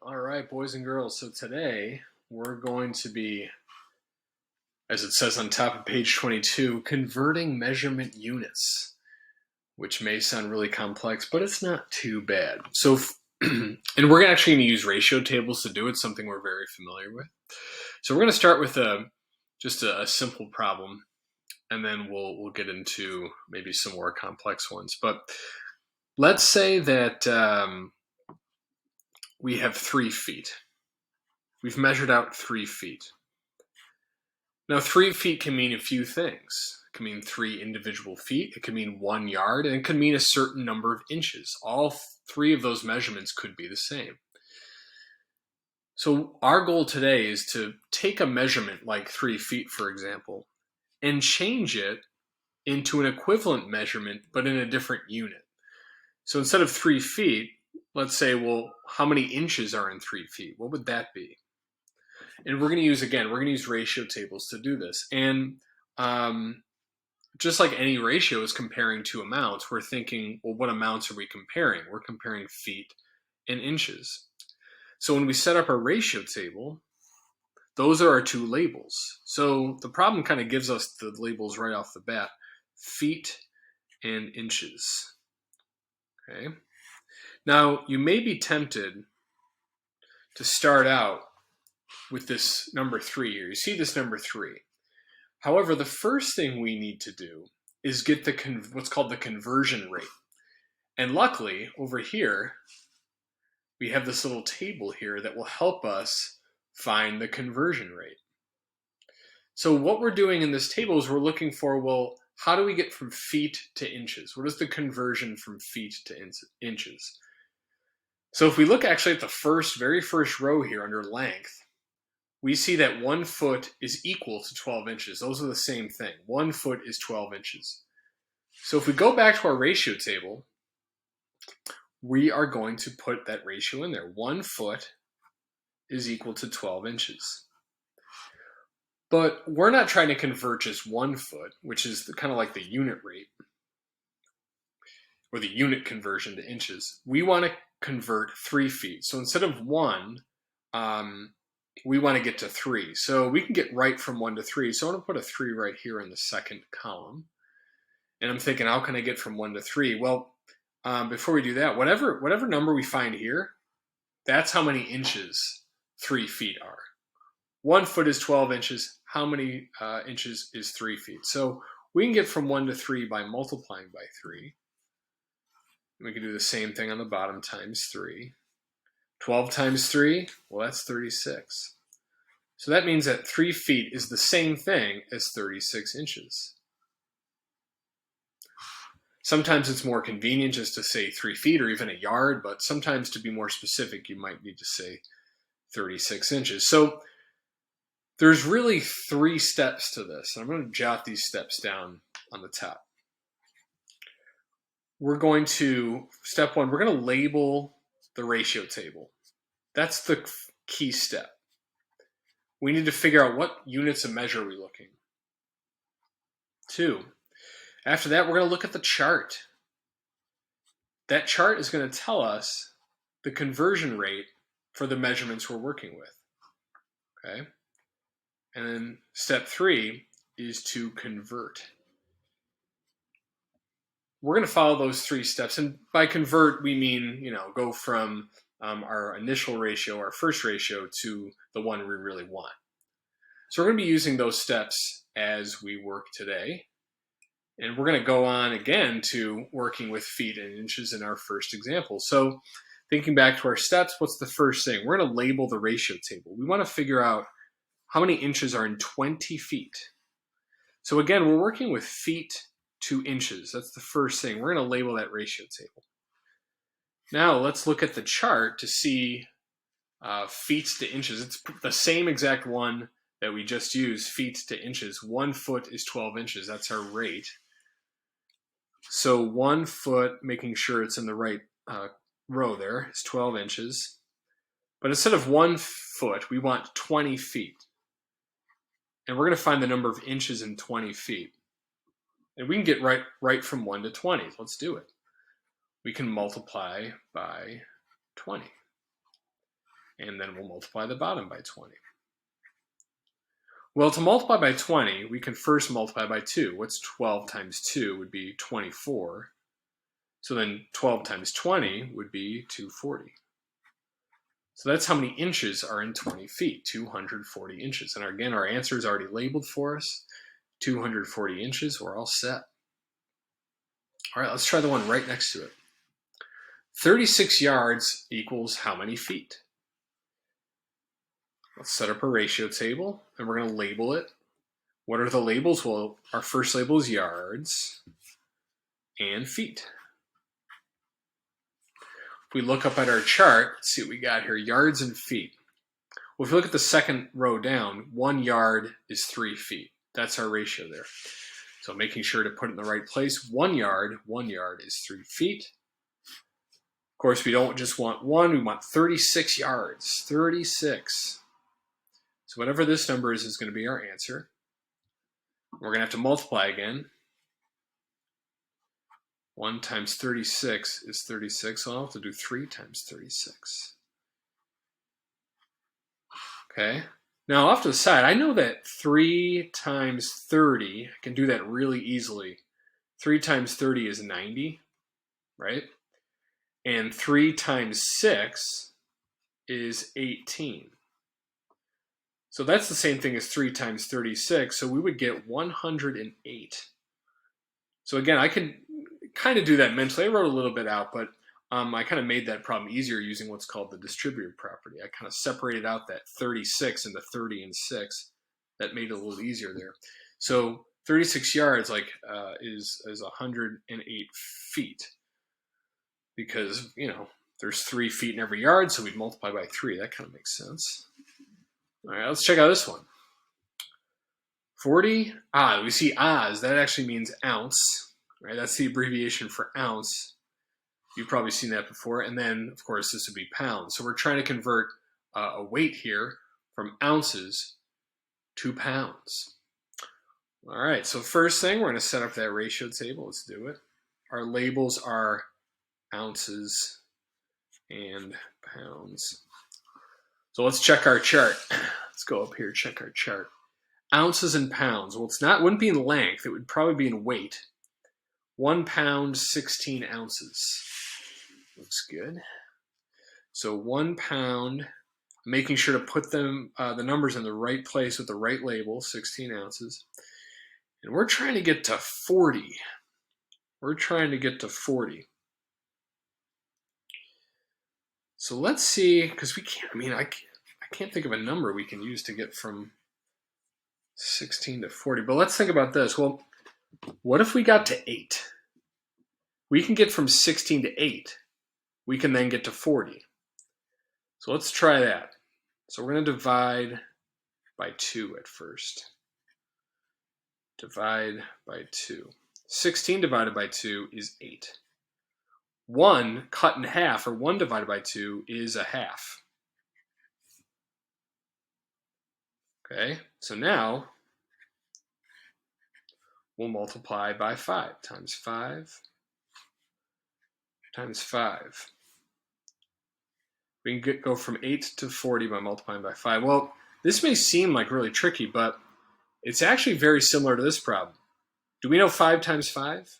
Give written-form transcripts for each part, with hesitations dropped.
All right, boys and girls. So today we're going to be, as it says on top of page 22, converting measurement units, which may sound really complex, but it's not too bad. So, and we're actually going to use ratio tables to do it, something we're very familiar with. So we're going to start with just a simple problem, and then we'll get into maybe some more complex ones. But let's say that we have 3 feet. We've measured out 3 feet. Now, 3 feet can mean a few things. It can mean 3 individual feet, it can mean 1 yard, and it could mean a certain number of inches. All 3 of those measurements could be the same. So our goal today is to take a measurement like 3 feet, for example, and change it into an equivalent measurement, but in a different unit. So instead of 3 feet, let's say, well, how many inches are in 3 feet? What would that be? And we're going to use ratio tables to do this. And just like any ratio is comparing 2 amounts, we're thinking, well, what amounts are we comparing? We're comparing feet and inches. So when we set up our ratio table, those are our 2 labels. So the problem kind of gives us the labels right off the bat: feet and inches. Okay. Now, you may be tempted to start out with this number 3 here. You see this number 3. However, the first thing we need to do is get what's called the conversion rate. And luckily, over here, we have this little table here that will help us find the conversion rate. So what we're doing in this table is we're looking for, well, how do we get from feet to inches? What is the conversion from feet to inches? So if we look actually at the very first row here under length, we see that 1 foot is equal to 12 inches. Those are the same thing. 1 foot is 12 inches. So if we go back to our ratio table, we are going to put that ratio in there. 1 foot is equal to 12 inches. But we're not trying to convert just 1 foot, which is kind of like the unit rate, or the unit conversion to inches. We want to convert 3 feet. So instead of 1, we want to get to 3. So we can get right from 1 to 3. So I'm going to put a 3 right here in the second column. And I'm thinking, how can I get from 1 to 3? Well, before we do that, whatever number we find here, that's how many inches 3 feet are. 1 foot is 12 inches. How many inches is 3 feet? So we can get from 1 to 3 by multiplying by 3. We can do the same thing on the bottom, times 3. 12 times 3, well, that's 36. So that means that 3 feet is the same thing as 36 inches. Sometimes it's more convenient just to say 3 feet or even a yard, but sometimes to be more specific, you might need to say 36 inches. So there's really 3 steps to this. And I'm going to jot these steps down on the top. Step 1, we're going to label the ratio table. That's the key step. We need to figure out what units of measure are we looking. 2, after that, we're going to look at the chart. That chart is going to tell us the conversion rate for the measurements we're working with. Okay? And then step 3 is to convert. We're going to follow those 3 steps. And by convert, we mean, go from our initial ratio, our first ratio, to the one we really want. So we're going to be using those steps as we work today. And we're going to go on again to working with feet and inches in our first example. So thinking back to our steps, what's the first thing? We're going to label the ratio table. We want to figure out how many inches are in 20 feet. So again, we're working with feet to inches. That's the first thing. We're going to label that ratio table. Now let's look at the chart to see feet to inches. It's the same exact one that we just used, feet to inches. 1 foot is 12 inches. That's our rate. So 1 foot, making sure it's in the right row there, is 12 inches. But instead of 1 foot, we want 20 feet. And we're going to find the number of inches in 20 feet. And we can get right from 1 to 20. Let's do it. We can multiply by 20. and then we'll multiply the bottom by 20. Well, to multiply by 20, we can first multiply by 2. What's 12 times 2 would be 24. So then 12 times 20 would be 240. So that's how many inches are in 20 feet, 240 inches. And again, our answer is already labeled for us, 240 inches. We're all set. All right, let's try the one right next to it. 36 yards equals how many feet? Let's set up a ratio table, and we're going to label it. What are the labels? Well, our first label is yards and feet. If we look up at our chart, let's see what we got here, yards and feet. Well, if you look at the second row down, 1 yard is 3 feet. That's our ratio there. So making sure to put it in the right place, 1 yard is 3 feet. Of course, we don't just want 1, we want 36 yards, 36. So whatever this number is going to be our answer. We're going to have to multiply again. 1 times 36 is 36, so I'll have to do 3 times 36. Okay. Now off to the side, I know that 3 times 30, I can do that really easily. 3 times 30 is 90, right? And 3 times 6 is 18. So that's the same thing as 3 times 36, so we would get 108. So again, I can kind of do that mentally. I wrote a little bit out, but I kind of made that problem easier using what's called the distributive property. I kind of separated out that 36 into 30 and 6. That made it a little easier there. So 36 yards is 108 feet because, you know, there's 3 feet in every yard, so we'd multiply by 3. That kind of makes sense. All right, let's check out this one. 40, we see oz, that actually means ounce, right? That's the abbreviation for ounce. You've probably seen that before. And then, of course, this would be pounds. So we're trying to convert a weight here from ounces to pounds. All right, so first thing, we're going to set up that ratio table. Let's do it. Our labels are ounces and pounds. So let's check our chart. Let's go up here, check our chart. Ounces and pounds. Well, wouldn't be in length. It would probably be in weight. 1 pound, 16 ounces. Looks good. So 1 pound, making sure to put them, the numbers in the right place with the right label, 16 ounces. And we're trying to get to 40. We're trying to get to 40. So let's see, because we can't, I can't think of a number we can use to get from 16 to 40. But let's think about this. Well, what if we got to 8? We can get from 16 to 8. We can then get to 40. So let's try that. So we're going to divide by 2 at first. Divide by 2. 16 divided by 2 is 8. 1 cut in half, or 1 divided by 2, is a half. Okay, so now we'll multiply by 5 times 5 times 5. We can go from 8 to 40 by multiplying by 5. Well, this may seem like really tricky, but it's actually very similar to this problem. Do we know 5 times 5?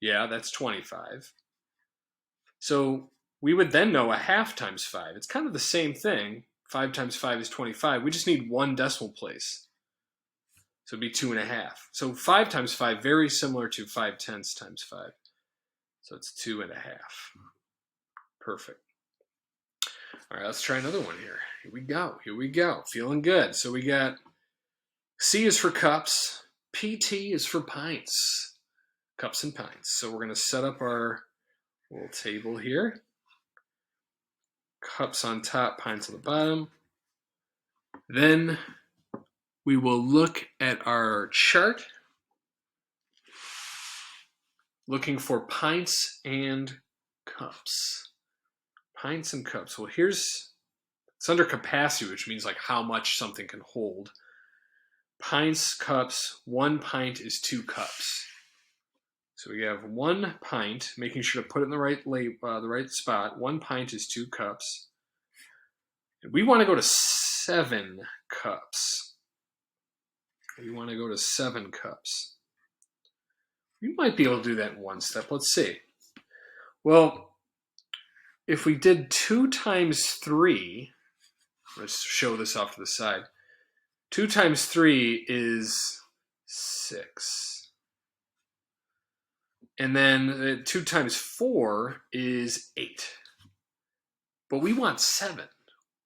Yeah, that's 25. So we would then know a half times 5. It's kind of the same thing. 5 times 5 is 25. We just need 1 decimal place. So it'd be 2.5. So 5 times 5, very similar to 5/10 times 5. So it's 2.5. Perfect. All right, let's try another one here. Here we go. Here we go. Feeling good. So we got C is for cups. PT is for pints. Cups and pints. So we're going to set up our little table here. Cups on top, pints on the bottom. Then we will look at our chart, looking for pints and cups. Pints and cups. Well, it's under capacity, which means like how much something can hold. Pints, cups, 1 pint is 2 cups. So we have 1 pint, making sure to put it in the right spot. 1 pint is 2 cups. We want to go to 7 cups. We want to go to 7 cups. We might be able to do that in one step. Let's see. Well, if we did 2 times 3, let's show this off to the side. 2 times 3 is 6. And then 2 times 4 is 8. But we want 7.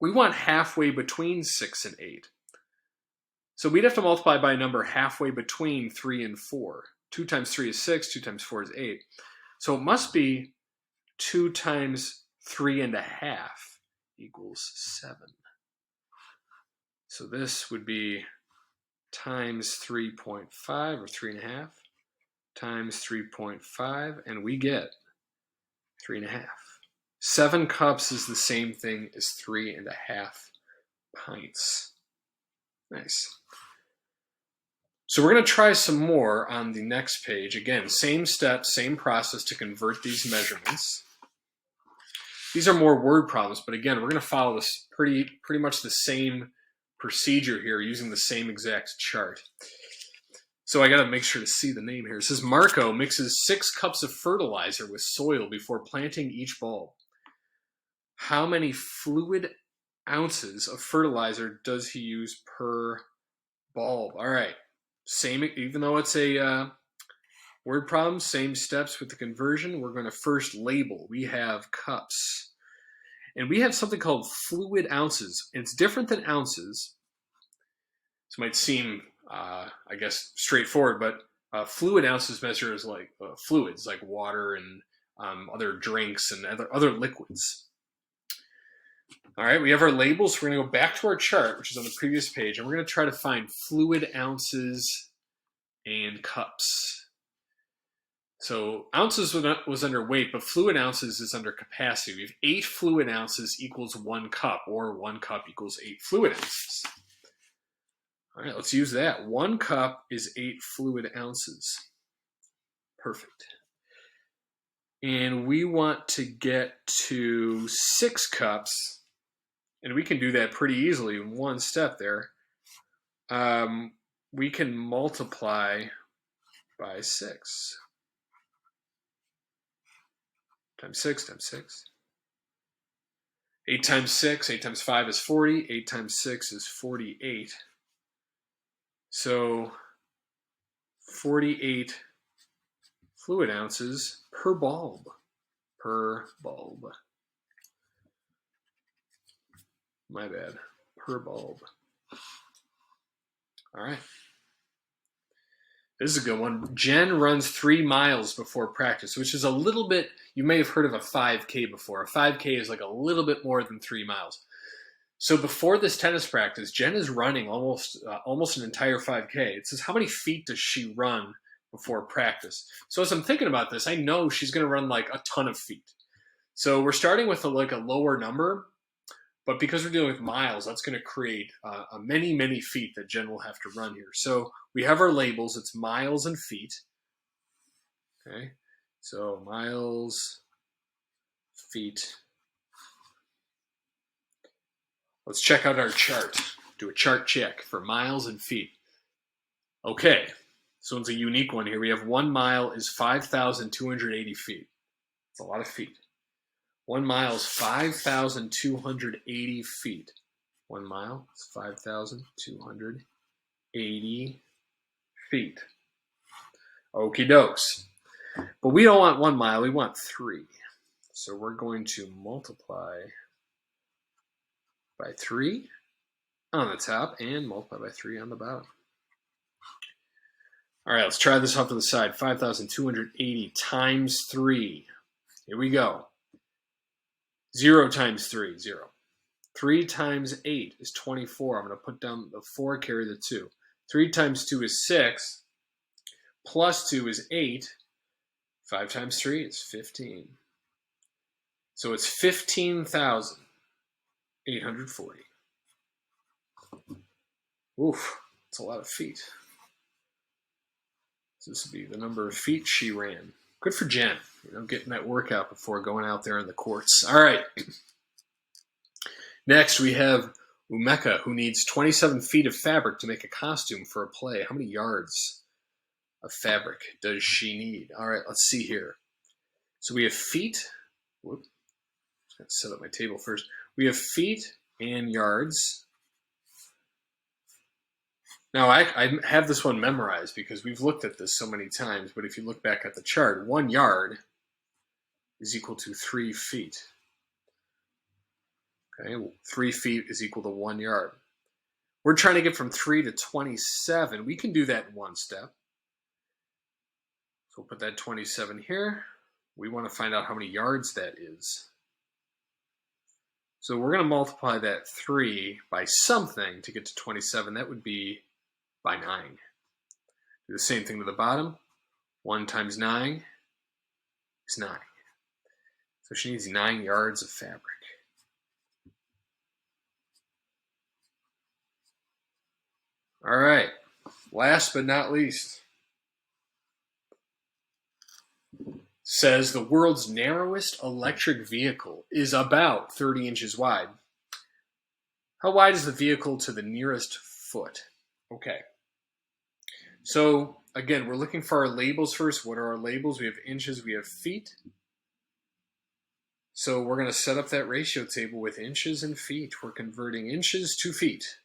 We want halfway between 6 and 8. So we'd have to multiply by a number halfway between 3 and 4. 2 times 3 is 6, 2 times 4 is 8. So it must be 2 times 3 and a half equals 7. So this would be times 3.5 or 3.5 times 3.5, and we get 3.5. 7 cups is the same thing as 3.5 pints. Nice. So we're going to try some more on the next page. Again, same step, same process to convert these measurements. These are more word problems, but again, we're going to follow this pretty much the same procedure here using the same exact chart. So I got to make sure to see the name here. It says Marco mixes 6 cups of fertilizer with soil before planting each bulb. How many fluid ounces of fertilizer does he use per bulb? All right. Same, even though it's a word problem, same steps with the conversion. We're going to first label. We have cups. And we have something called fluid ounces. It's different than ounces. This might seem, I guess, straightforward, but fluid ounces measures like fluids, like water and other drinks and other liquids. All right, we have our labels. We're going to go back to our chart, which is on the previous page, and we're going to try to find fluid ounces and cups. So ounces was under weight, but fluid ounces is under capacity. We have 8 fluid ounces equals 1 cup, or 1 cup equals 8 fluid ounces. All right, let's use that. 1 cup is 8 fluid ounces. Perfect. And we want to get to 6 cups. And we can do that pretty easily in one step there. We can multiply by 6. Times 6 times 6. 8 times 6, 8 times 5 is 40. 8 times 6 is 48. So 48 fluid ounces per bulb. Per bulb. My bad. Per bulb. All right. This is a good one. Jen runs 3 miles before practice, which is a little bit, you may have heard of a 5K before. A 5K is like a little bit more than 3 miles. So before this tennis practice, Jen is running almost an entire 5K. It says, how many feet does she run before practice? So as I'm thinking about this, I know she's going to run like a ton of feet. So we're starting with a lower number. But because we're dealing with miles, that's going to create many feet that Jen will have to run here. So we have our labels. It's miles and feet. Okay, so miles, feet. Let's check out our chart. Do a chart check for miles and feet. Okay, so it's a unique one here. We have 1 mile is 5,280 feet. It's a lot of feet. 1 mile is 5,280 feet. 1 mile is 5,280 feet. Okie dokes. But we don't want 1 mile, we want 3. So we're going to multiply by 3 on the top and multiply by 3 on the bottom. All right, let's try this off to the side. 5,280 times 3. Here we go. 0 times 3, 0. 3 times 8 is 24. I'm going to put down the 4, carry the 2. 3 times 2 is 6. Plus 2 is 8. 5 times 3 is 15. So it's 15,840. Oof, that's a lot of feet. So this would be the number of feet she ran. Good for Jen, getting that workout before going out there in the courts. All right. Next, we have Umeka, who needs 27 feet of fabric to make a costume for a play. How many yards of fabric does she need? All right, let's see here. So we have feet. Whoop, let's set up my table first. We have feet and yards. Now, I have this one memorized because we've looked at this so many times, but if you look back at the chart, 1 yard is equal to 3 feet. Okay, 3 feet is equal to 1 yard. We're trying to get from 3 to 27. We can do that in one step. So we'll put that 27 here. We want to find out how many yards that is. So we're going to multiply that 3 by something to get to 27. That would be by 9. Do the same thing to the bottom. 1 times 9 is 9. So she needs 9 yards of fabric. All right, last but not least, says the world's narrowest electric vehicle is about 30 inches wide. How wide is the vehicle to the nearest foot? Okay. So again, we're looking for our labels first. What are our labels? We have inches, we have feet. So we're going to set up that ratio table with inches and feet. We're converting inches to feet.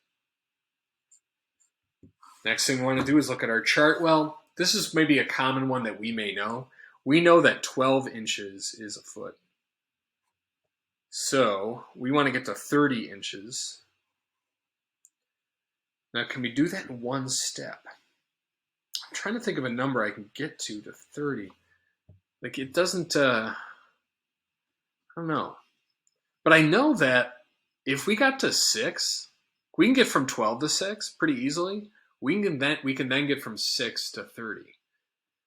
Next thing we want to do is look at our chart. Well, this is maybe a common one that we may know. We know that 12 inches is a foot. So we want to get to 30 inches. Now, can we do that in one step? I'm trying to think of a number I can get to 30. Like it doesn't, I don't know. But I know that if we got to 6, we can get from 12 to 6 pretty easily. We can then get from 6 to 30.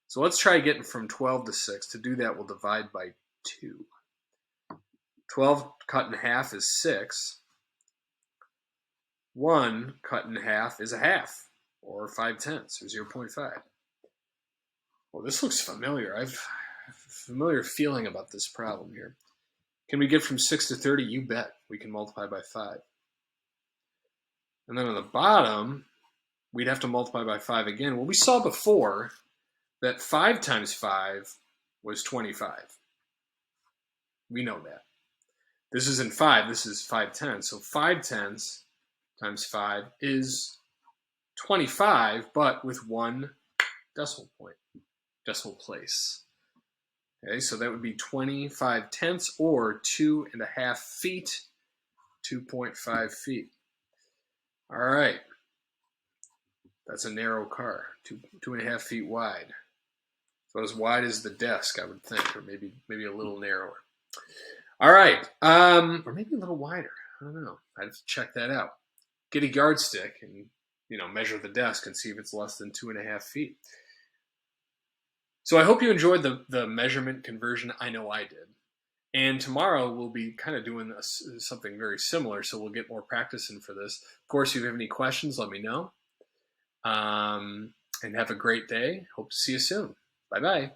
So let's try getting from 12 to 6. To do that, we'll divide by 2. 12 cut in half is 6. 1 cut in half is a half, or 5/10, or 0.5. Well, this looks familiar. I've a familiar feeling about this problem here. Can we get from 6 to 30? You bet. We can multiply by 5. And then on the bottom, we'd have to multiply by 5 again. Well, we saw before that 5 times 5 was 25. We know that. This isn't 5, this is 5/10. So 5/10 times 5 is 25, but with 1 decimal point, decimal place. Okay, so that would be 25/10 or 2.5 feet, 2.5 feet. All right. That's a narrow car, 2.5 feet wide. So as wide as the desk, I would think, or maybe a little narrower. All right, or maybe a little wider. I don't know. I'd have to check that out. Get a yardstick and measure the desk and see if it's less than 2.5 feet. So I hope you enjoyed the measurement conversion. I know I did. And tomorrow we'll be kind of doing something very similar, so we'll get more practice in for this. Of course, if you have any questions, let me know. And have a great day. Hope to see you soon. Bye-bye.